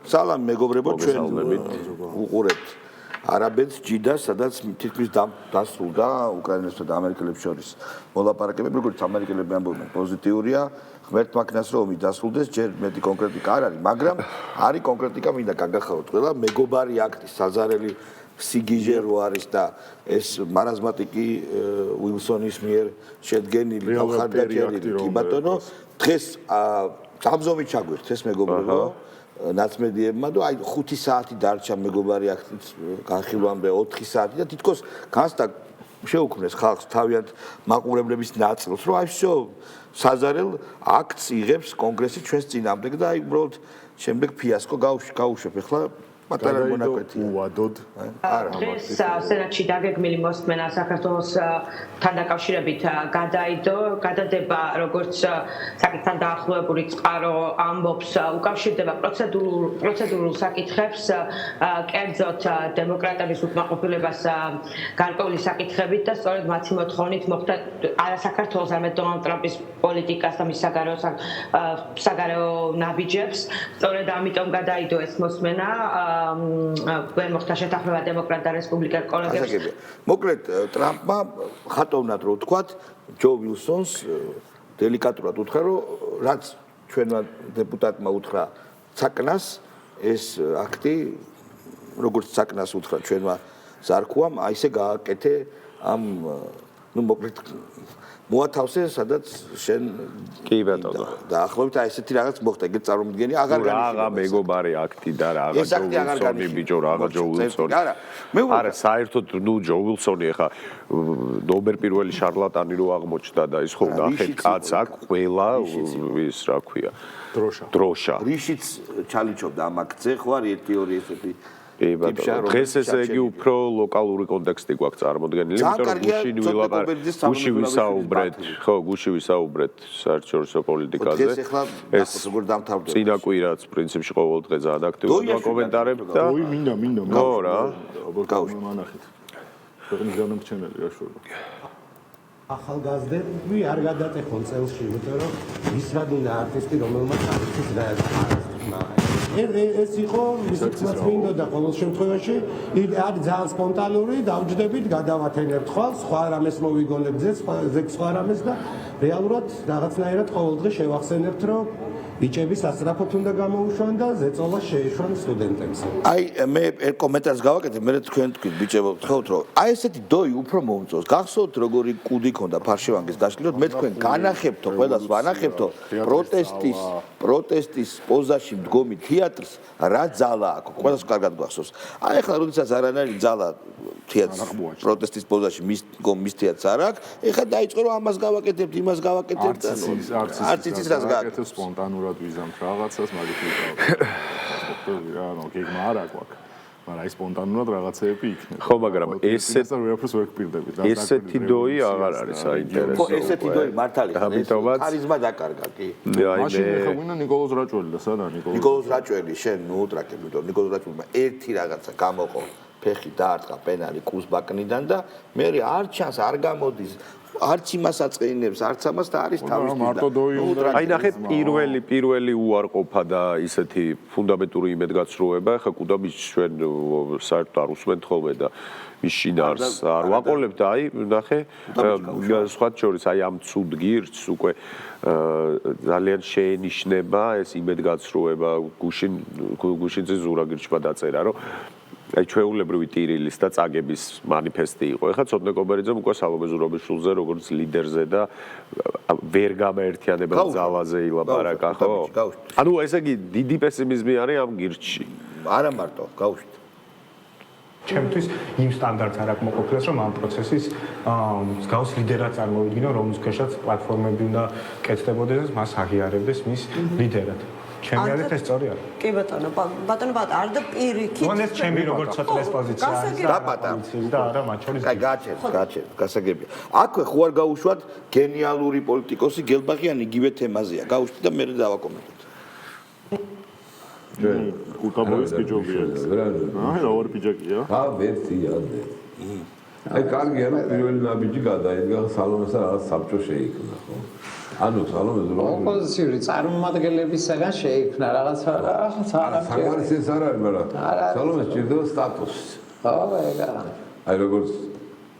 სალამ მეგობრებო, ჩვენ უყურებთ არაბეთს ჯიდას, სადაც თითქმის დასრულდა უკრაინასა და ამერიკელებს შორის მოლაპარაკებები, როგორც ამერიკელები ამბობენ, პოზიტიურია, ღმერთმა ქნას რომ დასრულდეს, ჯერ მეტი კონკრეტიკა არ არის, მაგრამ არის კონკრეტიკა, მინდა გაგახსოვოთ ყველა, მეგობარი აქტის საზარელი სიგიჟე რო არის და ეს მარაზმატიკი უილსონის მიერ შედგენილი ხარდაჭერილი კი ბატონო, დღეს სამზომი ჩაგვერთეს მეგობრებო ნაცმედიებმა და აი 5 საათი დარჩა მეგობარი აქტის განხილვამდე 4 საათი და თითქოს განსდა შეუქმნეს ხალხს თავიანთ მაყურებლების ნაწილს რომ აი всё საზარელ აქტს იღებს კონგრესი ჩვენს წინამდე და აი უბრალოდ შემდეგ ფიასკო გაუშვებ ახლა პატარა მონაკვეთია უვადოდ არა სენატში დაგეგმილი მოსმენა საქართველოსთან დაკავშირებით გადადება როგორც საკითხთან დაახლოებული წყარო ამბობს უკავშირდება პროცედურულ საკითხებს კერძოდ დემოკრატების უკმაყოფილებას გარკვეული საკითხებით და სწორედ მათი მოთხოვნით მოხდა არა საქართველოს არამედ დონალდ ტრამპის პოლიტიკას და მის საგარეო ნაბიჯებს სწორედ ამიტომ გადაიდო ეს მოსმენა ვერ მოხდა შეთანხმება დემოკრატ და რესპუბლიკელ კოლეგებს. მოკლედ ტრამპმა ხატოვნად რო თქვათ ჯო ვილსონს დელიკატურად უთხრა რომ რაც ჩვენმა დეპუტატმა უთხრა ცაკნას ეს აქტი როგორც ცაკნას უთხრა ჩვენმა ზარქუამ აი ესე გააკეთე ამ მოკლედ მოათავსე სადაც შენ კი ბატონო დაახლოებით აი ესეთი რაღაც მოხდა ეგეთ წარმომდგენი აღარ განიშნავს რა მეგობარი აქტი და რა ჯო ბიჭო რა ჯო ვილსონი არა საერთოდ ნუ ჯო ვილსონი ახლა ნომერ პირველი შარლატანი რო აღმოჩნდა და ის ხო ნახეთ კაც აქ ყველა ის რა ქვია დროშა რიშიც ჩალიჩობდა ამ აქტზე ხო არის 1-2 ესეთი დღეს ესე იგი უფრო ლოკალური კონტექსტი გვაქვს წარმოდგენილი, იმიტომ რომ გუში ვისაუბრეთ, ხო, გუში ვისაუბრეთ საერთაშორისო პოლიტიკაზე. ეს როგორ დამთავრდა? წინა კვირაც პრინციპში ყოველ დღე ძალიან აქტიურია კომენტარები და მინდა. ხო რა. მანახეთ. ქვეყნის განამრჩენელი რა შორა. ახალგაზრდები არ გადატეხონ წელში, იმიტომ რომ ის რა გინდა არტისტი რომელმაც არტისტის და ეს იყო ისიც მინდოდა ყოველ შემთხვევაში არის ძალიან სპონტანური დავჯდებით გადავათენებთ ხვალ სხვა რამეს მოვიგონებთ სხვა რამეს და რეალურად რაღაცნაირად ყოველ დღე შევახსენებთ რომ ბიჭები სასწრაფოდ უნდა გამოუშვან და ზეწოლა შეეშვან სტუდენტებს. აი მე კომენტარს გავაკეთებ, მე თქვენ თქვით ბიჭებო, თხოვთ რომ აი ესეთი დოი უფრო მომწონს. გახსოვთ როგორი კუდი ქონდა ფარშევანგის გაშლილად, მე თქვენ განახებთო, ყველას ვანახებთო პროტესტის პოზაში მდგომი თეატრს რა ძალა აქვს, ყველას კარგად გახსოვს. აი ახლა როდესაც არანაირი ძალა თეატრს პროტესტის პოზაში მის თეატრს არ აქვს, ეხლა დაიწყო რომ ამას გავაკეთებთ, იმას გავაკეთებთ და არც იცის რას გააკეთებს სპონტანურად ვიზამთ რაღაცას, მაგით ანუ გეგმა არ აქვს. მაგრამ აი სპონტანურად რაღაცეები იქნება. ხო, მაგრამ ესეთი ვერაფერს ვერ გპირდებით. ესეთი დოი აღარ არის საინტერესო. ხო, ესეთი დოი მართალია. ქარიზმა დაკარგა, კი. მაშინ ხა ვინა ნიკოლოზ რაჭველი და სადა ნიკოლოზ რაჭველი, შენ ნუ უტრაკებ, იმიტომ ნიკოლოზ რაჭველმა ერთი რაღაცა გამოყო, ფეხი დაარტყა პენალი კუსბაკნიდან და მე არ ჩანს, არ გამოდის. არც იმას აწყინებს, არც ამას და არის თავისთვის და აი ნახე პირველი უარყოფა და ისეთი ფუნდამენტური იმედგაცრუება, ხა კუდაბის ჩვენ საერთოდ არ უსმენთ ხოლმე და მის შინაარს არ ვაყოლებთ და აი ნახე სხვა შორის აი ამ ცუდ გირჩს უკვე ძალიან შეენიშნება ეს იმედგაცრუება გუშინძე ზურა გირჩმა დაწერა რომ აი ჩვეულებრივი ტირილის და წაგების მანიფესტი იყო. ეხლა ცოტნე კობერიძემ უკვე სალომე ზურაბიშვილზე როგორც ლიდერზე და ვერ გამაერთიანებელ ძალაზე ილაპარაკა, ხო? ანუ ესე იგი დიდი პესიმიზმი არის ამ გირჩში. არა მარტო, გავუშვით. ჩემთვის იმ სტანდარტს არ აქვს მოყოფილას, რომ ამ პროცესის მსგავს ლიდერად წარმოვიდგინო, რომლის ქვეშაც პლატფორმები უნდა კეთდებოდეს, მას აღიარებდეს მის ლიდერად. ჩემი არის ეს სწორი არის. კი ბატონო, არ და პირიქით. მონეს ჩემი როგორც ცოტა ეს პოზიცია არის და პატარა და არა მათ შორის. აი გაჩერდ, გასაგებია. აქვე ხო არ გაუშვათ გენიალური პოლიტიკოსი გელბაღიანი იგივე თემაზეა. გაუშვით და მე დავაკომენტოთ. კუკაბოის პიჯაკია. აი რა ორი პიჯაკია? ვერცია. აი კარგია რომ პირველი ნაბიჯი გადაიდგა სალონესა რაღაც საბჭო შეიქმნა, ხო? ანუ სალომე ოპოზიციური წარმომადგენლებისგან შეიქმნა რაღაცა საკმარისი ეს არ არის, მაგრამ სალომე სჭირდება სტატუსი. აი როგორც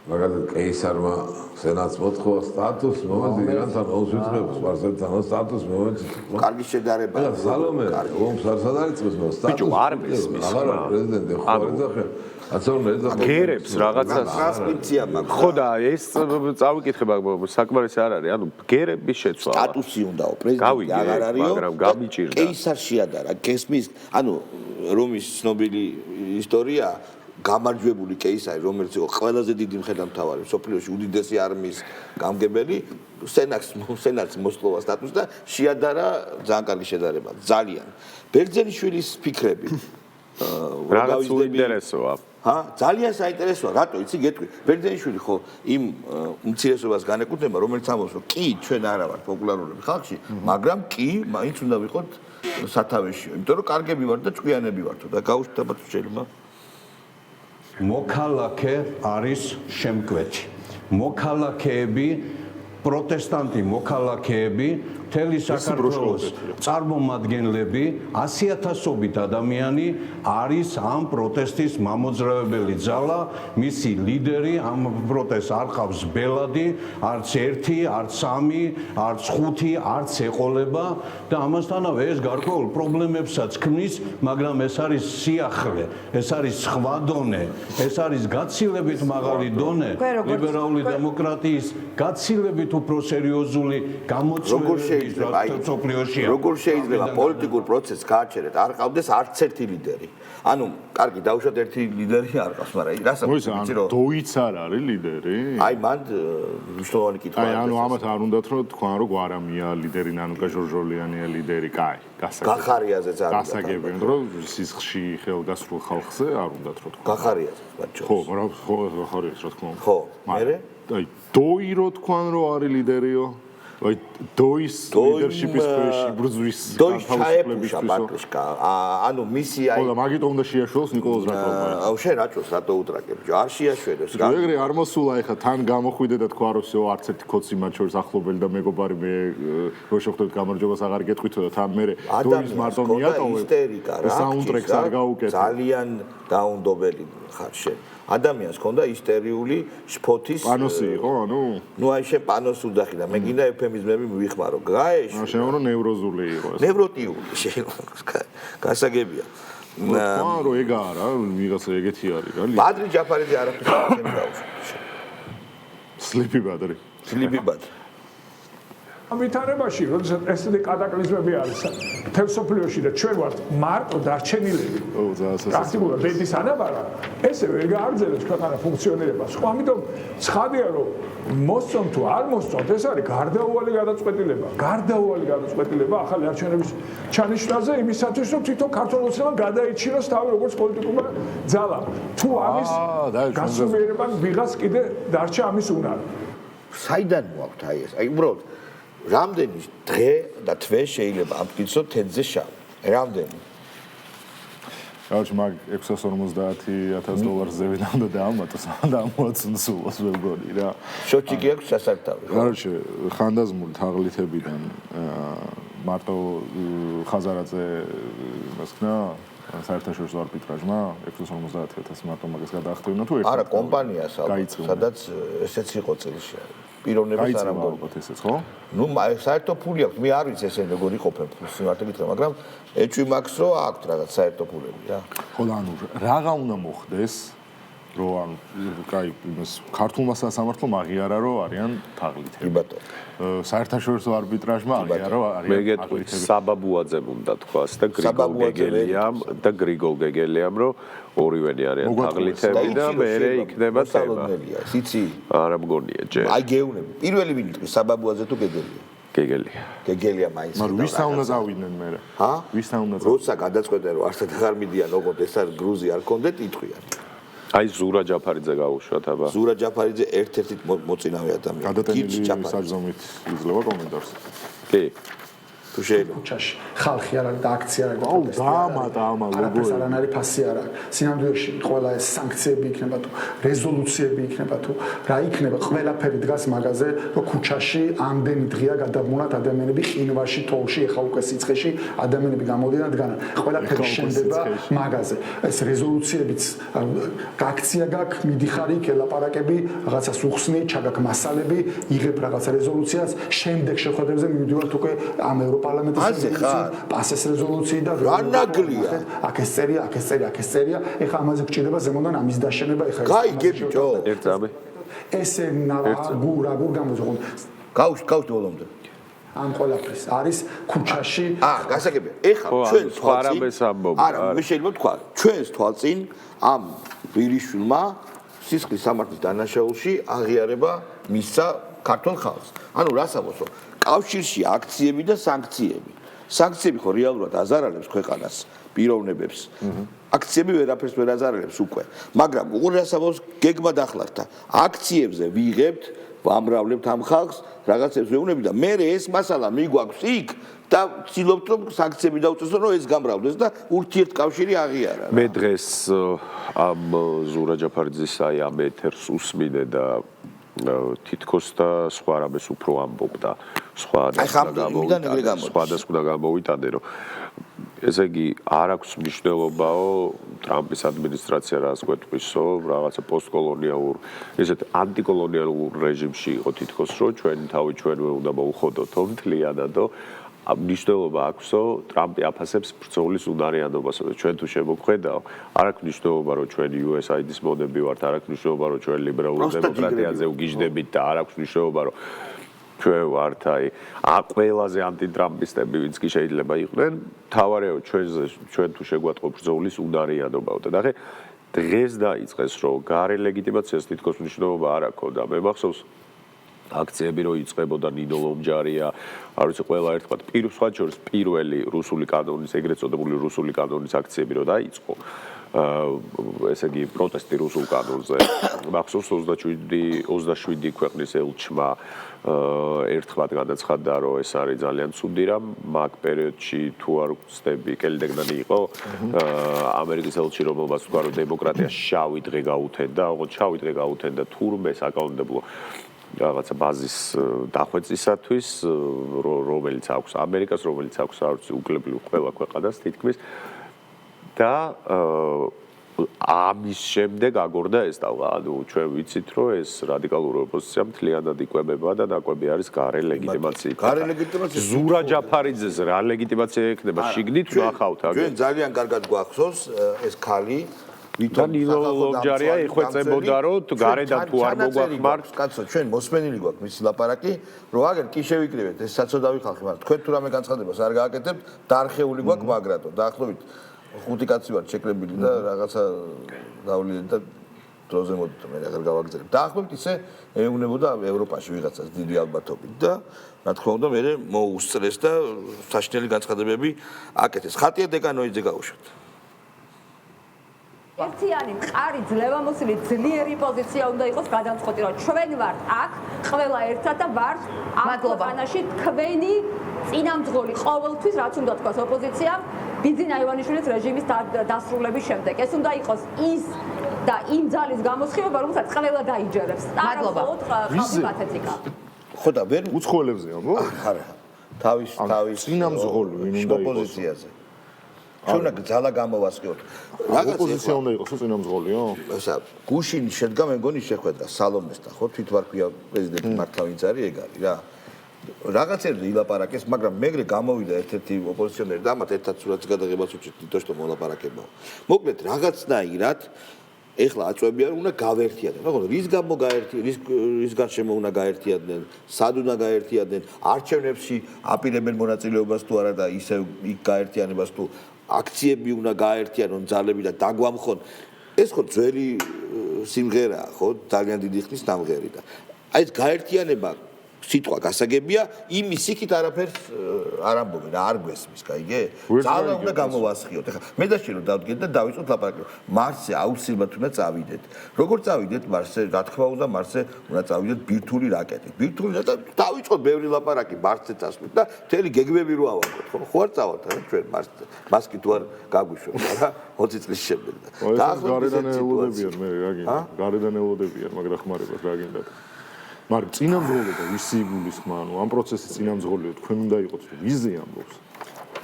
მაგალითად კეისარმა სენატს მოთხოვა სტატუსს, მომავალ განთან ოსვიცრებს სპარსეთთან სტატუსს მომავალ. კარგი შედარება. სალომე ომს არ სადარიწყოს სტატუსს. ბიჭო არ მესმის. აღარა პრეზიდენტი ხო არ ეძახე. გერებს რაღაცას ტრანსკრიფცია მაქვს. ხო და ეს წავიკითხე საკმარისი არ არის. ანუ გერების შეცვლა. სტატუსი უნდაო პრეზიდენტი აღარ არისო, მაგრამ გამიჭირდა. კეისარ შეადარა გესმის, ანუ რომის ცნობილი ისტორია გამარჯვებული კეისარი, რომელიც იყო ყველაზე დიდი მხედართმთავარი სოფლიოში, უდიდესი არმიის გამგებელი, სენატს მოსთხოვა სტატუსს და შეადარა ძალიან კარგი შედარება, ძალიან. ბერძენიშვილის ფიქრები რაღაც უინტერესოა. ძალიან საინტერესოა, რატო იცი გეტყვი. ბერძენიშვილი ხო იმ უმცირესობას განეკუთვნება, რომელიც ამბობს, რომ კი ჩვენ არა ვართ პოპულარული ხალხში, მაგრამ კი მაინც უნდა ვიყოთ სათავეში, იმიტომ რომ კარგები ვართ და ჭკვიანები ვართო და გაუშვებათ შეიძლება. მოქალაქე არის შემკვეთი. მოქალაქეები, პროტესტანტი მოქალაქეები, მთელი საქართველოს წარმომადგენლები, 100,000-ობით ადამიანი არის ამ პროტესტის მამოძრავებელი ძალა, მისი ლიდერი ამ პროტესტს არ ყავს ბელადი, არც 1, არც 3, არც 5, არც ეყოლება და ამასთანავე ეს გარკვეულ პრობლემებსაც ქმნის, მაგრამ ეს არის სიახლე, ეს არის სხვა დონე, ეს არის გაცილებით მაღალი დონე, ლიბერალური დემოკრატიის გაცილებით უფრო სერიოზული გამოწვევები როგორ შეიძლება პოლიტიკურ პროცესს გააჩერეთ არ ყავდეს არც ერთი ლიდერი ანუ კარგი დავუშვათ ერთი ლიდერი არ ყავს მაგრამ რასაც ვიცი რომ დოიც არ არის ლიდერი აი მან მნიშვნელოვანი კითხვა აი ანუ ამათ არ უნდათ რომ თქვან რომ გვარამია ლიდერი ნანუკა ჟორჟოლიანია ლიდერი კაი გახარიაზეც არ გასაგები რომ სისხლში ხელგასრულ ხალხზე არ უნდათ რომ თქვა გახარიაზეც ბაჭო ხო მაგრამ გახარიაზეც რა თქმა უნდა ხო მერე აი დოი რო თქვან რომ არის ლიდერიო აი დოის ლიდერშიპის ქვეშ ბრძვის დოის ჩაეფუშა ბაკრიშკა ანუ მისი აი ხო და მაგიტომ უნდა შეაშველოს ნიკოლოზ რაჭოვმა აუ შენ რაჭოს რატო უტრაკებ არ შეაშველოს ეგრე არ მოსულა ეხა თან გამოხვიდე და თქვა რომ всё არც ერთი კოცი მათ შორის ახლობელი და მეგობარი მე რო შეხვდეთ გამარჯვებას აღარ გეტყვითო და თან მე დოის მარტო მიატოვებ ისტერიკა რა საუნდტრეკს არ გაუკეთე ძალიან დაუნდობელი ხარ შენ ადამიანს ქონდა ისტერიული შფოთის პანოსი იყო ანუ ნუ აი შენ პანოს უძახი და მე გინდა ეფემიზმები მივიხმარო გაეშ შენ რომ ნევროზული იყო ეს ნევროტიული შენ გასაგებია თქვა რომ ეგ არა ვიღაცა ეგეთი არის რა ბადრი ჯაფარიძე არაფერს არ შემდაუშვა სლიპი ბადრი ამ ვითარებაში, როდესაც ესეთი კატაკლიზმები არის მთელ სოფლიოში და ჩვენ ვართ მარტო დარჩენილები. პრაქტიკულად ბედის ანაბარა, ესე ვერ გააგრძელებს ქვეყანა ფუნქციონირებას. ხო, ამიტომ ცხადია, რომ მოსწონ თუ არ მოსწონ, ეს არის გარდაუვალი გადაწყვეტილება. გარდაუვალი გადაწყვეტილება ახალი არჩევნების ჩანიშვნაზე იმისათვის, რომ თვითონ ქართულ ოცნებამ გადაიჩინოს თავი როგორც პოლიტიკურმა ძალამ. თუ ამის გასულიერებამ ვიღაც კიდე დარჩა ამის უნარი. საიდან მოაქვთ აი ეს? აი უბრალოდ რამდენი დღე და თვე შეიძლება ამტკიცო თენზე შავ? რამდენი? რაც მაგ $650,000 ზევიდან და ამათოს და მოაცნსულოს მეგონი რა. შოჭი კი აქვს სასართავი. კაროჩე ხანდაზმული თაღლითებიდან მარტო ხაზარაძე მასქნა საერთაშორისო არბიტრაჟმა $650,000 მარტო მაგას გადაახტევინა თუ არა კომპანიას სადაც ესეც იყო წელში. პიროვნებას არ ამბობთ ესეც ხო? ნუ საერთო ფული აქვს. მე არ ვიცი ესენი როგორ იყოფენ სიმართლე გითხრა, მაგრამ ეჭვი მაქვს რომ აქვს რაღაც საერთო ფულები რა. ხო და ანუ რაღა უნდა მოხდეს რომ ანუ კაი იმას ქართულმა სასამართლომ აღიარა რომ არიან თაღლითები. კი ბატონო. საერთაშორისო არბიტრაჟმა აღიარა რომ არიან მე გეტყვი საბაბუაძემ უნდა თქვას და გრიგოლ გეგელიამ რომ ორივენი არიან თაღლითები და მე იქნება თემა. იცი? არა მგონია ჯერ. აი გეუნები. პირველი ვინ იყო საბაბუაძე თუ გეგელია? გეგელია. გეგელია მაინც. მაგრამ ვის უნდა წავიდნენ მე? ჰა? ვის უნდა? როცა გადაწყვეტენ რომ არსად აღარ მიდიან ოღონდ ეს არის გრუზი არ კონდეთ იტყვიან. აი ზურა ჯაფარიძე გაუშვათ აბა. ზურა ჯაფარიძე ერთ-ერთი მოწინავე ადამიანი. გადატენილი საზომით იძლევა კომენტარს. კი. თუ შეიძლება. ქუჩაში ხალხი არ არის და აქცია არ არის. არაფერს არანაირი ფასი არ აქვს. სინამდვილეში ყველა ეს სანქციები იქნება თუ რეზოლუციები იქნება თუ რა იქნება, ყველაფერი დგას მაგაზე, რომ ქუჩაში ამდენი დღეა გადაბმულად ადამიანები ყინვაში, თოვლში, ეხა უკვე სიცხეში ადამიანები გამოდიან დგანან. ყველაფერი შენდება მაგაზე. ეს რეზოლუციებიც აქცია გაქვს, მიდიხარი, ელაპარაკები, რაღაცას უხსნი, ჩაგაქვს მასალები, იღებ რაღაც რეზოლუციას, შემდეგ შეხვედრებზე მივიდივართ უკვე ამ ევროპარლამენტის პასეს რეზოლუცია და რანაგლია. აქ ეს წერია, აქ ეს წერია, აქ ეს წერია. ეხა ამაზე გჭირდება ზემოდან ამის დაშენება, ეხა ეს. გაიგე ბიჭო. ერთამე. ესე გურ გამოძღონ. გავშ ბოლომდე. ამ ყველაფრის არის ქუჩაში. გასაგებია. ეხა ჩვენ თვალწინ არა, მე შეიძლება თქვა, ჩვენს თვალწინ ამ ვირიშვილმა სისხლის სამართლის დანაშაულში აღიარება მისცა ქართულ ხალხს. ანუ რას ამბობს, რომ კავშირში აქციები და სანქციები. სანქციები ხო რეალურად აზარალებს ქვეყანას, პიროვნებებს. აქციები ვერაფერს ვერ აზარალებს უკვე. მაგრამ უყურეს ამბობს გეგმა დახლართა. აქციებზე ვიღებთ, ვამრავლებთ ამ ხალხს, რაღაცებს ვეუბნები და მე ეს მასალა მიგვაქვს იქ და ვცდილობთ რომ სანქციები დაუწესო, რომ ეს გამრავლდეს და ურთიერთკავშირი აღიარა. მე დღეს ამ ზურა ჯაფარიძის აი ამ ეთერს უსმინე და თითქოს და სხვა რამეს უფრო ამბობდა. სხვა და გამოვიტანე, რომ ესე იგი არ აქვს მნიშვნელობაო ტრამპის ადმინისტრაცია რას გვეტყვისო, რაღაცა პოსტკოლონიალურ, ესეთ ანტიკოლონიალურ რეჟიმში იყო თითქოს, რომ ჩვენი თავი ჩვენვე უნდა მოუხოდოთო მთლიანადო. მნიშვნელობა აქვსო, ტრამპი აფასებს ბრძოლის უნარიანობასო და ჩვენ თუ შემოგვხედავ, არ აქვს მნიშვნელობა, რომ ჩვენ USAID-ის მონები ვართ, არ აქვს მნიშვნელობა, რომ ჩვენ ლიბერალურ დემოკრატიაზე ვგიჟდებით და არ აქვს მნიშვნელობა, რომ ჩვენ ვართ აი ყველაზე ანტიტრამპისტები, ვინც კი შეიძლება იყვნენ, თავარიო ჩვენ თუ შეგვატყო ბრძოლის უნარიანობაო და ნახე დღეს დაიწყეს, რომ გარე ლეგიტიმაციას თითქოს მნიშვნელობა არ აქვს და მე მახსოვს აქციები რო იწყებოდა ნინო ლომჯარია, არ ვიცი ყველა ერთხელ სხვა შორის პირველი რუსული კანონის, ეგრეთ წოდებული რუსული კანონის აქციები რო დაიწყო. ესე იგი პროტესტი რუსულ კანონზე. მახსოვს 27 ქვეყნის ელჩმა ერთხმად განაცხადა, რომ ეს არის ძალიან ცუდი რამ, მაგ პერიოდში თუ არ ვცდები, კელდეგნანი იყო ამერიკის ელჩი, რომელმაც თქვა, რომ დემოკრატია შავი დღე გაუთენდა, ოღონდ შავი დღე გაუთენდა თურმე საკანონმდებლო რაღაცა ბაზის დახვეწისათვის, რომელიც აქვს ამერიკას, რომელიც აქვს უკლებლივ ყველა ქვეყანას თითქმის და ამის შემდეგ აგორდა ეს ტალღა. ანუ ჩვენ ვიცით, რომ ეს რადიკალური ოპოზიცია მთლიანად იკვებება და ნაკვები არის გარე ლეგიტიმაციით. გარე ლეგიტიმაცია ზურა ჯაფარიძეს რა ლეგიტიმაცია ექნება შიგნით ნახავთ აგერ. ჩვენ ძალიან კარგად გვახსოვს ეს ქალი და ნინო ლომჯარია იხვეწებოდა, რომ გარედან თუ არ მოგვახმართ, კაცო, ჩვენ მოსმენილი გვაქვს მისი ლაპარაკი, რომ აგერ კი შევიკრიბეთ ეს საწოდავი ხალხი, მაგრამ თქვენ თუ რამე განცხადებას არ გააკეთებთ, დაარხეული გვაქვს მაგრატო. დაახლოებით 5 კაცი ვართ შეკრებილი და რაღაცა დავლიდეთ და დროზე მოდით მე აღარ გავაგზავნებ. დაახლოებით ისე ეუნებოდა ევროპაში ვიღაცას დიდი ალბათობით და რა თქმა უნდა მე მოუსწრეს და საშინელი განცხადებები აკეთეს. ხატია დეკანოიძე გაუშვათ. ერთიანი მყარი ძლევამოსილი ძლიერი პოზიცია უნდა იყოს გადამწყვეტი, რომ ჩვენ ვართ აქ ყველა ერთად და ვართ ამ ქვეყანაში თქვენი წინამძღოლი ყოველთვის, რაც უნდა თქვას ოპოზიციამ ბიძინა ივანიშვილის რეჟიმის დასრულების შემდეგ. ეს უნდა იყოს ის და იმ ძალის გამოსხივება, რომელსაც ყველა დაიჯერებს. მადლობა. ხალხი პათეტიკა. ხო და ვერ უცხოელებზეა, ხო? არა. თავის წინამძღოლი ვინ უნდა იყოს ოპოზიციაზე. ჩვენ უნდა ძალა გამოვასწროთ. ოპოზიცია უნდა იყოს წინამძღოლიო? ესა გუშინი შედგა მე მგონი შეხვედრა სალომესთან, ხო თვითვარქვია პრეზიდენტი მართლა ვინც არის ეგ არის რა. რაღაცებზე ილაპარაკეს, მაგრამ მეგრე გამოვიდა ერთ-ერთი ოპოზიციონერი და ამათ ერთად სურათს გადაღებას უჩით თვითონ რომ მოლაპარაკებაო. მოკლედ რაღაცნაირად ეხლა აწვევია რომ უნდა გავერთიადნენ. მაგრამ რის გამო გაერთიადნენ, რის გარშემო უნდა გაერთიადნენ, სად უნდა გაერთიადნენ, არჩევნებში აპირებენ მონაწილეობას თუ არა და ისევ იქ გაერთიანებას თუ აქციები უნდა გაერთიანონ ძალები და დაგვამხონ. ეს ხო ძველი სიმღერაა, ხო, ძალიან დიდი ხნის დამღერი და აი ეს გაერთიანება სიტყვა გასაგებია, იმის იქით არაფერს არ ამბობენ, არ გვესმის, გაიგე? ძალა უნდა გამოვასხიოთ. ეხლა მე და შენ რომ დავდგეთ და დავიწყოთ ლაპარაკი. მარსზე აუცილებლად უნდა წავიდეთ. როგორ წავიდეთ მარსზე? რა თქმა უნდა, მარსზე უნდა წავიდეთ ბირთვული რაკეტით. ბირთვული და დავიწყოთ ბევრი ლაპარაკი მარსზე წასვლით და მთელი გეგმები რო ავაგოთ, ხო? ხო არ წავალთ რა ჩვენ მარსზე. მასკი თუ არ გაგვიშვებს რა 20 წლის შემდეგ. და გარედან ელოდებიან მე რა გინდა? გარედან ელოდებიან, მაგრამ ხმარებას რა გინდა? მაგრამ წინამძღოლობა ვისი გულისხმა, ანუ ამ პროცესის წინამძღოლია თქვენ უნდა იყოთ, ვიზზე ამბობს.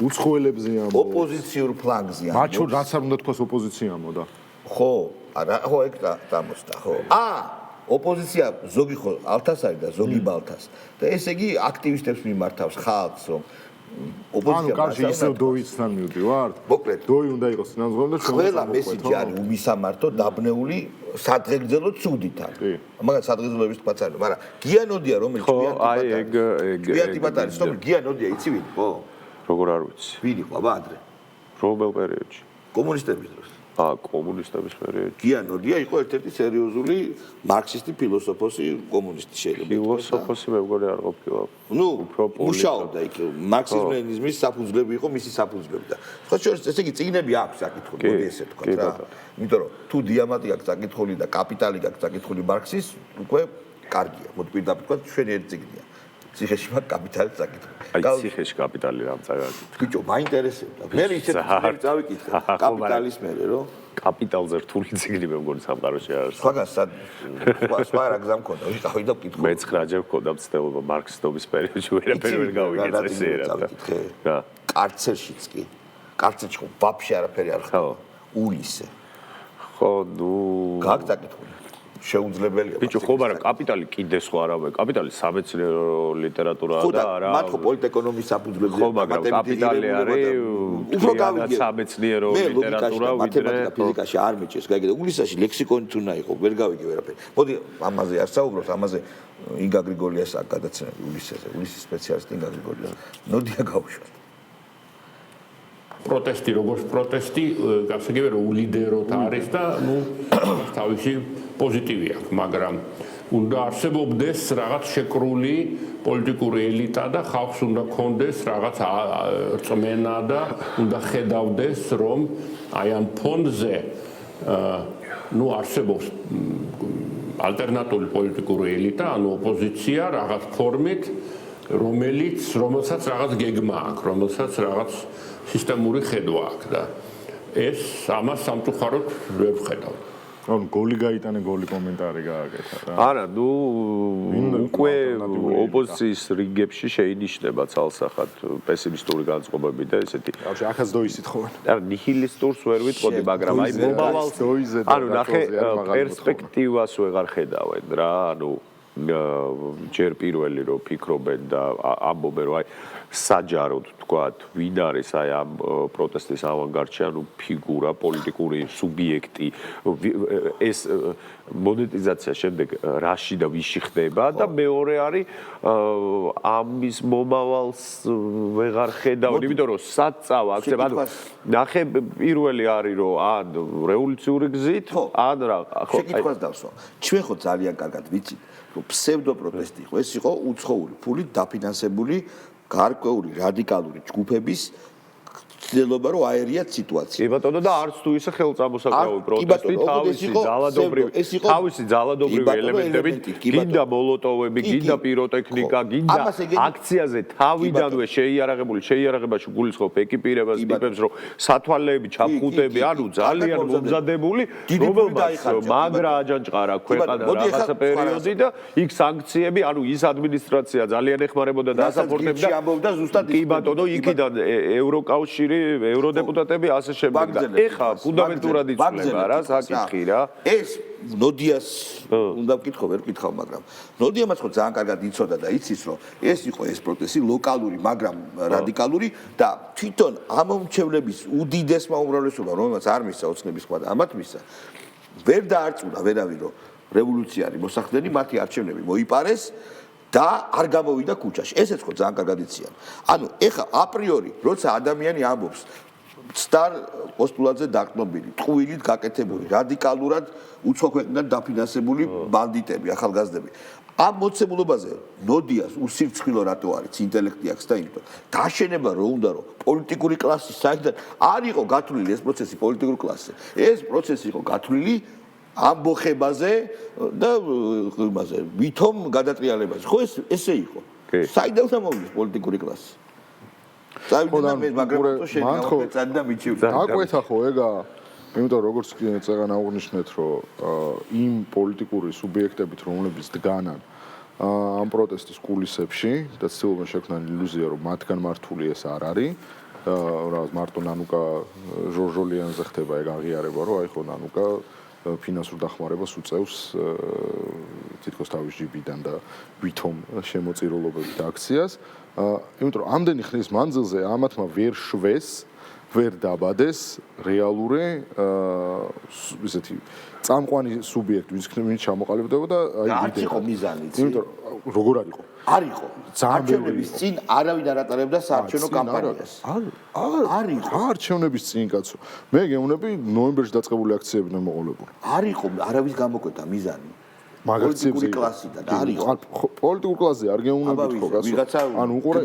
უცხოელებზე ამბობს. ოპოზიციურ ფლანგზე ამბობს. მათ შორის რაც არ უნდა თქვას ოპოზიცია ამოდა. ხო, არა, ხო ეგ დამოსდა, ხო. ოპოზიცია ზოგი ხო ალთას არის და ზოგი ბალთას. და ესე იგი აქტივისტებს მიმართავს ხალხს, რომ ოპოზიცია კარში ისევ დოიცთან მივდივართ. მოკლედ, დოი უნდა იყოს წინამძღოლი და ყველა მესიჯი არის უმისამართო, დაბნეული სადღეგრძელო ცუდითან. მაგრამ სადღეგრძელოების თქვაც არის, მაგრამ გიანოდია რომელიც გიანტიბად არის, რომ გიანოდია იცი ვინ, ხო? როგორ არ ვიცი. ვინ იყო აბა ადრე? რომელ პერიოდში? კომუნისტების დროს. კომუნისტების პერიოდში. გიანოდია იყო ერთ-ერთი სერიოზული მარქსისტი ფილოსოფოსი, კომუნისტი შეიძლება. ფილოსოფოსი მე მგონი არ ყოფილა. ნუ, მუშაობდა იქ, მარქსიზმ-ლენინიზმის საფუძვლები იყო მისი საფუძვლები და სხვა შორის ესე იგი წიგნები აქვს საკითხული, მოდი ესე თქვა რა. იმიტომ რომ თუ დიამატი აქვს საკითხული და კაპიტალი აქვს საკითხული მარქსის, უკვე კარგია. მოდი პირდაპირ თქვა ჩვენი ერთი წიგნია. ციხეში მაგ კაპიტალის საკითხი. აი ციხეში კაპიტალი რამ წაგაკი. ბიჭო, მაინტერესებდა. მე ისეთ წიგნებს წავიკითხე კაპიტალის მერე, რომ კაპიტალზე რთული წიგნი მე მგონი სამყაროში არის. სხვაგან სხვა რა გზა მქონდა, ვიყავი და ვკითხო. მე 9-ჯერ მქონდა მცდელობა მარქსისტობის პერიოდში, ვერაფერი ვერ გავიგე წესიერად. რა. კარცერშიც კი. კარცერში ხო ვაფშე არაფერი არ ხდება. ულისე. ხო, ნუ გაგწაკითხული. შეუძლებელია. ბიჭო, ხო, მაგრამ კაპიტალი კიდე სხვა არავე. კაპიტალი სამეცნიერო ლიტერატურაა და არა. მათ ხო პოლიტეკონომიის საფუძვლებზე ხო, მაგრამ კაპიტალი არის უფრო გავიგე სამეცნიერო ლიტერატურა, ვიდრე ფიზიკაში არ მიჭირს. გაიგე, ულისაში ლექსიკონი თუ უნდა იყოს, ვერ გავიგე ვერაფერი. მოდი ამაზე არ საუბრობთ, ამაზე ინგა გრიგოლიას აქ გადაცემები ულისეზე, ულისის სპეციალისტი ინგა გრიგოლია. ნოდია გავუშვათ. პროტესტი როგორც პროტესტი, გასაგებია რომ ულიდეროთ არის და ნუ თავისი პოზიტივი აქვს, მაგრამ უნდა არსებობდეს რაღაც შეკრული პოლიტიკური ელიტა და ხალხს უნდა ქონდეს რაღაც რწმენა და უნდა ხედავდეს, რომ აი ამ ფონზე ნუ არსებობს ალტერნატიული პოლიტიკური ელიტა, ანუ ოპოზიცია რაღაც ფორმით, რომელსაც რაღაც გეგმა აქვს, რომელსაც რაღაც სისტემური ხედვა აქვს და ეს ამას სამწუხაროდ ვერ ვხედავ. ანუ გოლი გაიტანე, გოლი კომენტარი გააკეთა რა. არა, ნუ უკვე ოპოზიციის რიგებში შეინიშნება ცალსახად პესიმისტური განწყობები და ესეთი. ბავშვი, ახაც დოისით ხოვენ. არა, ნიჰილისტურს ვერ ვიტყოდი, მაგრამ აი მომავალს ანუ ნახე პერსპექტივას ვეღარ ხედავენ რა, ანუ ჯერ პირველი რომ ფიქრობენ და ამბობენ რომ აი საჯაროდ თქვათ ვინ არის აი ამ პროტესტის ავანგარდში, ანუ ფიგურა, პოლიტიკური სუბიექტი, ეს მონეტიზაცია შემდეგ რაში და ვიში ხდება და მეორე არის ამის მომავალს ვეღარ ხედავენ, იმიტომ რომ საწავა აქცევ, ანუ ნახე პირველი არის რომ ან რევოლუციური გზით, ან რა, ხო, შეკითხვას დავსვა. ჩვენ ხო ძალიან კარგად ვიცით, რომ ფსევდო პროტესტი იყო, ეს იყო უცხოური ფულით დაფინანსებული გარკვეული რადიკალური ჯგუფების ცდილობა რომ აერიათ სიტუაცია. კი ბატონო და არც თუ ისე ხელწამოსაკრავი პროტესტი თავისი ძალადობრივი ელემენტებით, გინდა მოლოტოვები, გინდა პიროტექნიკა, გინდა აქციაზე თავიდანვე შეიარაღებაში გულისხმობ ეკიპირებას ტიპებს, რომ სათვალეები, ჩაფხუტები, ანუ ძალიან მომზადებული, რომელმაც მაგრა აჯანჭყარა ქვეყანა რაღაცა პერიოდი და იქ სანქციები, ანუ ის ადმინისტრაცია ძალიან ეხმარებოდა და ასაპორტებდა ზუსტად კი ბატონო, იქიდან ევროკავშირი ევროდეპუტატები ასე შემდეგ და ეხა ფუნდამენტურად იცვლება რა საკითხი რა. ეს ნოდიას უნდა ვკითხო, ვერ ვკითხავ, მაგრამ ნოდიამაც ხო ძალიან კარგად იცოდა და იცის, რომ ეს იყო ეს პროტესტი ლოკალური, მაგრამ რადიკალური და თვითონ ამომრჩევლების უდიდესმა უმრავლესობა, რომელმაც არ მისცა ოცნების სხვა და ამათ მისცა, ვერ დაარწმუნა ვერავინ, რომ რევოლუცია არის მოსახდენი, მათი არჩევნები მოიპარეს და არ გამოვიდა ქუჩაში. ესეც ხო ძალიან კარგად იციან. ანუ ეხა აპრიორი, როცა ადამიანი ამბობს ცდარ პოსტულადზე დაყნობილი, ტყუილით გაკეთებული, რადიკალურად უცხო ქვეყნიდან დაფინანსებული ბანდიტები, ახალგაზრდები. ამ მოცემულობაზე ნოდიას უსირცხვილო რატო არის ინტელექტი აქვს და იმიტომ დაშენება რო უნდა რომ პოლიტიკური კლასის საერთოდ არ იყო გათვლილი ეს პროცესი პოლიტიკური კლასზე ეს პროცესი იყო გათვლილი ამბოხებაზე და იმაზე ვითომ გადატრიალებაზე ხო ესე იყო საიდან მომდის პოლიტიკური კლასი საიდან მაგრამ თუ შეიძლება მიჩივდა აკვეთა ხო ეგა იმიტომ როგორც წეგან აღნიშნეთ რომ იმ პოლიტიკური სუბიექტებით რომლებიც დგანან ამ პროტესტის კულისებში და ცდილობენ შექმნან ილუზია რომ მათგან მართული ეს არ არის რაღაც მარტო ნანუკა ჟორჟოლიანზე ხდება ეგ აღიარება რომ აი ხო ნანუკა ფინანსურ დახმარებას უწევს თითქოს თავის ჯიბიდან და ვითომ შემოწირულობებით აქციას იმიტომ რომ ამდენი ხნის მანძილზე ამათმა ვერ შვეს ვერ დაბადეს რეალური ისეთი წამყვანი სუბიექტი ვინც ჩამოყალიბდებოდა აი არ იყო მიზანი იმიტომ როგორ არისო არ იყო არჩევნების წინ არავინ არ ატარებდა საარჩევნო კამპანიას არ იყო არჩევნების წინ კაცო მე გეუბნები ნოემბერში დაწყებული აქციები და მოყოლებური არ იყო არავის გამოკვეთა მიზანი მაგაციებზე კლასიდან არ იყო პოლიტიკურ კლასზე არ გეუბნებით ხო კაცო ანუ უყურე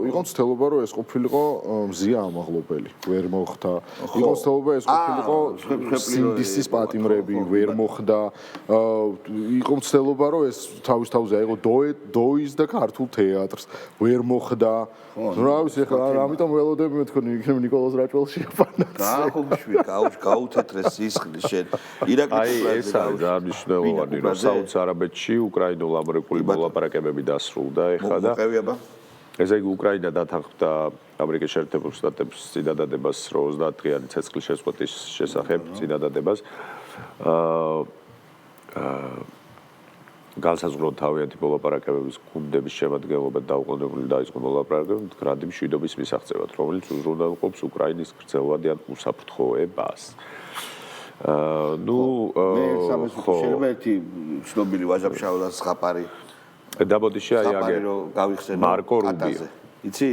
იყო ცდილობა რომ ეს ყოფილიყო მზია ამაღლობელი ვერ მოხდა იყო ცდილობა ეს ყოფილიყო სინდისის პატიმრები ვერ მოხდა იყო ცდილობა რომ ეს თავის თავზე აიღო დოის და ქართულ თეატრს ვერ მოხდა რა ვიცი ხა ამიტომ ველოდები მე თქვენ იქნებ ნიკოლოზ რაჭველში გაახუმშვი გაუთეთრე სისხლი შენ ირაკლი ეს არის მნიშვნელოვანი რომ საუდის არაბეთში უკრაინულ ამერიკული მოლაპარაკებები დასრულდა ეხლა და ესე იგი უკრაინა დათანხმდა ამერიკის შეერთებულ შტატებს წინადადებას 30 დღიანი ცეცხლის შეწყვეტის შესახებ წინადადებას განსაზღვროთ თავიანთი მოლაპარაკებების გუნდების შემადგენლობა დაუყოვნებლივ დაიწყო მოლაპარაკებები მდგრადი მშვიდობის მისაღწევად რომელიც უზრუნველყოფს უკრაინის გრძელვადიან უსაფრთხოებას ну შეიძლება ერთი ცნობილი ვაჟა-ფშაველას ზღაპარი დაბოდიში აი აგერ გავიხსენო მარკო რუბიო იცი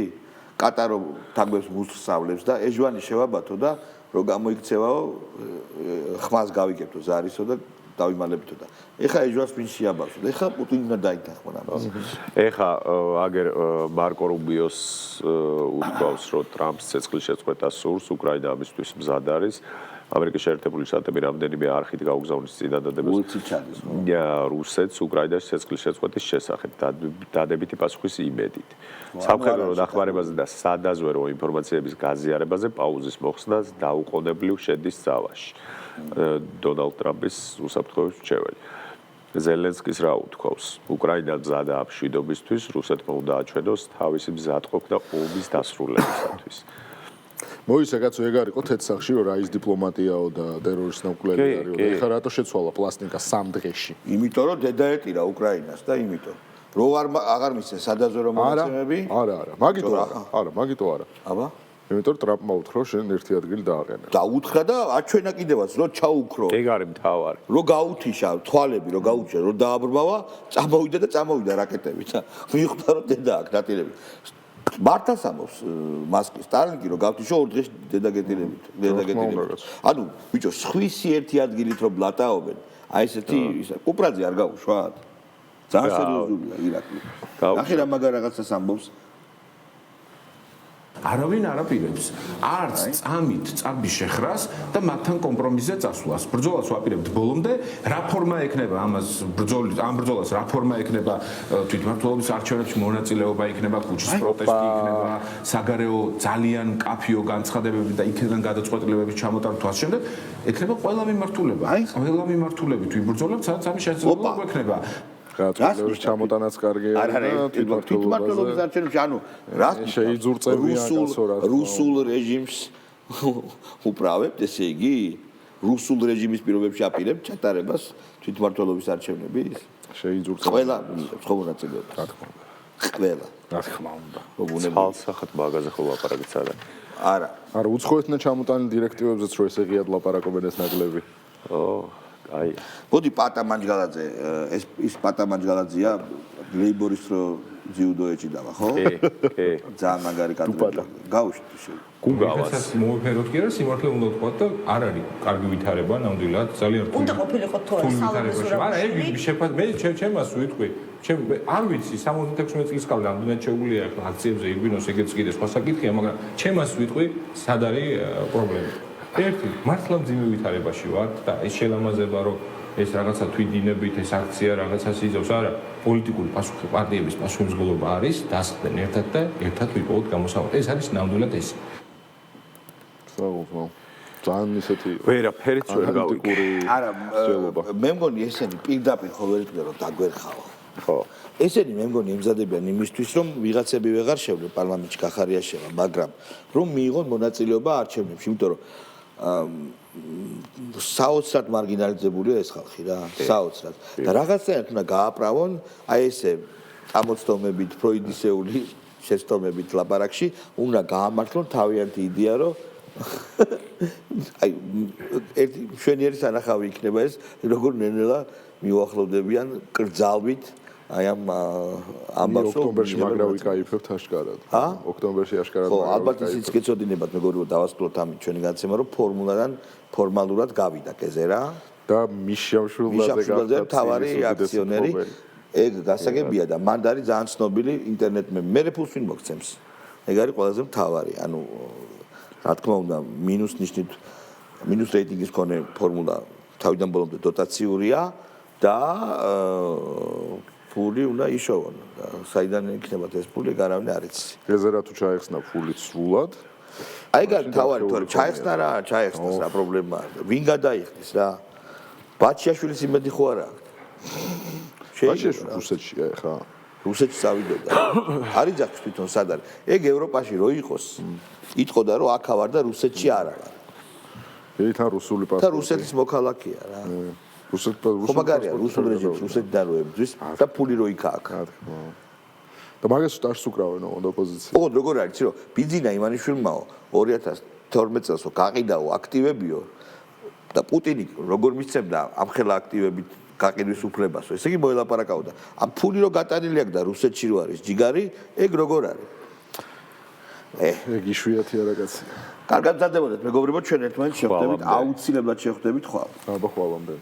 კატარო თაგვებს მუსწავლებს და ეჟვანი შევაბათო და რო გამოიქცევაო ხმას გავიკეთო ზარისო და დავიმალებითო და ეხა ეჟვას ვინ შეაბავშო ეხა პუტინმა დაითანხმა ამას ეხა აგერ მარკო რუბიოს უთქვავს რომ ტრამპს ცეცხლის შეწყვეტა სურს უკრაინა ამისთვის მზად არის ამერიკის შეერთებული შტატები რამდენიმე არხით გაუგზავნის წინადადებას რუსეთს უკრაინაში ცეცხლის შეწყვეტის შესახებ დადებითი პასუხის იმედით. სამხედრო დახმარებაზე და სადაზვერო ინფორმაციების გაზიარებაზე პაუზის მოხსნას დაუყოვნებლივ შედის ძალაში. დონალდ ტრამპის უსაფრთხოების მრჩეველი. ზელენსკის რა უთქვავს? უკრაინა მზადაა მშვიდობისთვის, რუსეთმა უნდა აჩვენოს თავისი მზადყოფნა ომის დასრულებისათვის. მოიცა კაცო ეგ არისო თეთრსახში რომ რა ის დიპლომატიაო და ტერორისტ ნაკლები არისო და ეხლა რატო შეცვალა პლასტინკა 3 დღეში იმიტომ რომ დედა ეტირა უკრაინას და იმიტომ რომ აღარ მისცეს სადაზვერო მონაცემები არა მაგიტო არა აბა იმიტომ რომ ტრამპმა უთხრა შენ ერთი ადგილი დააყენე და უთხრა და აჩვენა კიდევაც რომ ჩაუქრო ეგ არის მთავარი რომ გაუთიშა თვალები რომ გაუჩა რომ დააბრმავა წამოვიდა რაკეტები და მიხვდა რომ დედა აქ დატირები მართას ამობს მასკი სტალინი რომ გავთიშო 2 დღეში დედაგეტილებით ანუ ბიჭო სხვისი ერთი ადგილით რომ ბლატაობენ აი ესეთი კუპრაძე არ გაუშვათ ძალიან სერიოზულია ირაკლი ნახე რა მაგარ რაღაცას ამბობს არავინ არ აპირებს არც წამით წარბის შეხრას და მათთან კომპრომისზე წასვლას. ბრძოლას ვაპირებთ ბოლომდე, რა ფორმა ექნება ამას ამ ბრძოლას რა ფორმა ექნება თვითმმართველობის არჩევნებში მონაწილეობა იქნება, ქუჩის პროტესტი იქნება, საგარეო ძალიან კაფიო განცხადებები და იქიდან გადაწყვეტილებების ჩამოტარვა შემდეგ ექნება ყველა მიმართულება. ყველა მიმართულებით ვიბრძოლებთ, სადაც ამის შესაძლებლობა გვექნება. გაწყვეტილების ჩამოტანაც კარგია და თვითმმართველობის არჩევნებში ანუ რა შეიძურწებიან რუსულ რეჟიმს უправებთ ესე იგი რუსულ რეჟიმის პირობებში აპირებთ ჩატარებას თვითმმართველობის არჩევნების შეიძურწებიან ყველა ცხოვრაწილეობა რა თქმა უნდა ყველა რა თქმა უნდა ხალხსახად მაგაზე ხო ლაპარაკიც არა უცხოეთთან ჩამოტანილ დირექტივებზეც რო ესე ღიად ლაპარაკობენ ეს ნაკლები აი მოდი პატა მანჯგალაძე ეს პატა მანჯგალაძეა ლეიბორისტ რო ძიუდოეჭი დავა ხო? კი ძალიან მაგარი კადრები გავუშვით გუგავას მოიფეროთ კი არა სიმართლე უნდა ვთქვა და არ არის კარგი ვითარება ნამდვილად ძალიან რთული უნდა ყოფილიყო თუ არა სალონის არა ეგ შეფასება მე ჩემას ვიტყვი არ ვიცი 76 წლის კალე რამდენად შეუძლია ახლა აქციებზე ირბინოს ეგეც კიდე სხვა საკითხია მაგრამ ჩემას ვიტყვი სად არის პრობლემა ერთი მართლა მძიმე ვითარებაში ვარ და ეს შელამაზება რომ ეს რაღაცა თვითდინებით ეს აქცია რაღაცას იზავს არა პოლიტიკური პასუხი პარტიების პასუხისმგებლობა არის დასხდნენ ერთად და ერთად ვიპოვოთ გამოსავალი ეს არის ნამდვილად ეს ძალიან ისეთი ვერაფერიც ვერ გავიკური არა მე მგონი ესენი პირდაპირ ხო ვერ იქნება რომ დაგვერხავა ხო ესენი მე მგონი ემზადებიან იმისთვის რომ ვიღაცები ვეღარ შევლენ პარლამენტში გახარიაშევა მაგრამ რომ მიიღონ მონაწილეობა არჩევნებში იმიტომ რომ საოცრად მარგინალიზებულია ეს ხალხი რა საოცრად და რაღაცნაირად უნდა გააправონ აი ესე ამოცნობით ფროიდისეული შეცდომებით ლაპარაკში უნდა გაამართლონ თავიანთი იდეა რომ აი ერთი მშვენიერი სანახავი იქნება ეს როგორ ნენელა მიუახლოვდებიან კრძალვით აი ამ ამბავს ოქტომბერში მაგრა ვიკაიფებთ აშკარად ოქტომბერში აშკარად ხო ალბათ ისიც გეცოდინებათ მეგობრებო დავასრულოთ ამით ჩვენი განცემა რომ ფორმულადან ფორმალურად გავიდა კეზე რა და მიშავშულაძე თავარი აქციონერი ეგ გასაგებია და მან არის ძალიან ცნობილი ინტერნეტმე მე ფულს ვინ მოგცემს ეგ არის ყველაზე მთავარი ანუ რა თქმა უნდა მინუს ნიშნით მინუს რეიტინგის მქონე ფორმულა თავიდან ბოლომდე დოტაციურია და ფული უნდა იშოვონ და საიდან იქნებათ ეს ფული გარავინ არ იცი ეზე რა თუ ჩაეხსნა ფული სრულად აი თავარი თუ ჩაეხსნა რა ჩაეხსნა რა პრობლემაა ვინ გადაიხდის რა ბაჩიაშვილის იმედი ხო არა ბაჩიაშვილი რუსეთშია ხა რუსეთში წავიდოდა არის ძახს თვითონ სად არის ეგ ევროპაში რო იყოს იტყოდა რომ აქ ავარ და რუსეთში არ ვარ ერთთან რუსული პასპორტი და რუსეთის მოქალაქეა რა ხო მაგარია რუსულ რეჟიმს რუსეთიდან რო ებძვის და ფული რო იქ აქვს და მაგას სტარს უკრავენ ოღონდ ოპოზიცია ოღონდ როგორ არის რომ ბიძინა ივანიშვილმაო 2012 წელს გაყიდაო აქტივებიო და პუტინი როგორ მისცემდა ამხელა აქტივებით გაყიდვის უფლებას ესე იგი მოელაპარაკაოდა ამ ფული რო გატანილი აქვს და რუსეთში რო არის ჯიგარი ეგ როგორ არის ეგ იშვიათია რა კაცი კარგად მზადდებოდეთ მეგობრებო ჩვენ ერთმანეთს შევხვდებით აუცილებლად შევხვდებით ხვალ აბა ხვალამდე